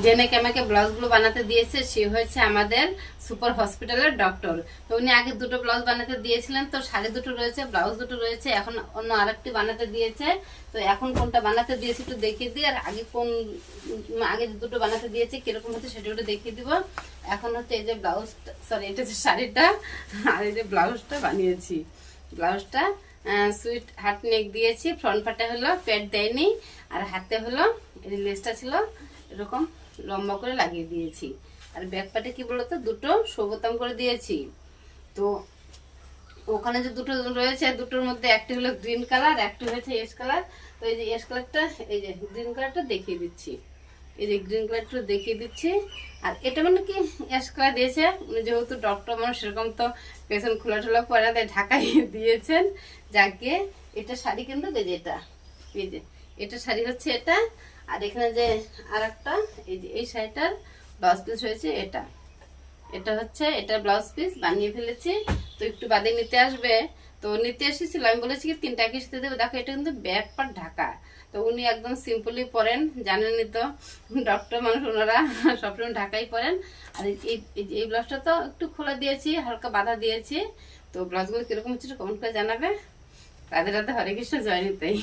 যে নাকি আমাকে ব্লাউজগুলো বানাতে দিয়েছে সে হচ্ছে আমাদের সুপার হসপিটালের ডক্টর। তো উনি আগে দুটো ব্লাউজ বানাতে দিয়েছিলেন, তো শাড়ি দুটো রয়েছে, ব্লাউজ দুটো রয়েছে, এখন অন্য আরেকটি বানাতে দিয়েছে। তো এখন কোনটা বানাতে দিয়েছে একটু দেখিয়ে দিই, আর আগে যে দুটো বানাতে দিয়েছে কিরকম হচ্ছে সেটা একটু দেখিয়ে দিব। এখন হচ্ছে এই যে ব্লাউজটা, সরি এটা হচ্ছে শাড়িটা, আর এই যে ব্লাউজটা বানিয়েছি। ব্লাউজটা সুইট হাট নেক দিয়েছি, ফ্রন্ট পার্টে হলো প্যাড দেয়নি, আর হাতে হলো এই যে লেসটা ছিল এরকম লম্বা করে লাগিয়ে দিয়েছি, আর ব্যাক পার্টে কি বলতো দুটো বোতাম করে দিয়েছি। তো ওখানে যে দুটো রয়েছে দুটোর মধ্যে একটি হলো গ্রিন কালার, একটি হয়েছে এস কালার। তো এই যে এস কালারটা, এই যে গ্রিন কালারটা দেখিয়ে দিচ্ছি, এই যে গ্রিন কালারটা দেখিয়ে দিচ্ছি। আর এটা মানে কি অ্যাশ কালার দিয়েছে, উনি যেহেতু ডক্টর মানুষ সেরকম তো পেছন খোলা টোলা পরে দেয় ঢাকাই দিয়েছেন। যাকে এটা শাড়ি কিন্তু এই যে এটা শাড়ি হচ্ছে এটা। আর এখানে যে আর একটা এই যে এই শাড়িটার ব্লাউজ পিস হয়েছে এটা, এটা হচ্ছে এটা ব্লাউজ পিস বানিয়ে ফেলেছি। তো একটু বাদে নিতে আসবে, তো নিতে এসেছিল, আমি বলেছি কি 3 টাকা সাথে দেবে। দেখো এটা কিন্তু ব্যাক পার্ট ঢাকা, তো উনি একদম সিম্পলি পরেন, জানেনই তো ডক্টর মানুষ ওনারা সবসময় ঢাকাই পরেন। আর এই ব্লাউজটা তো একটু খোলা দিয়েছি, হালকা বাঁধা দিয়েছি। তো ব্লাউজগুলো কিরকম হচ্ছে কমেন্ট করে জানাবে। রাধে রাধে, হরে কৃষ্ণ, জয় নিতাই।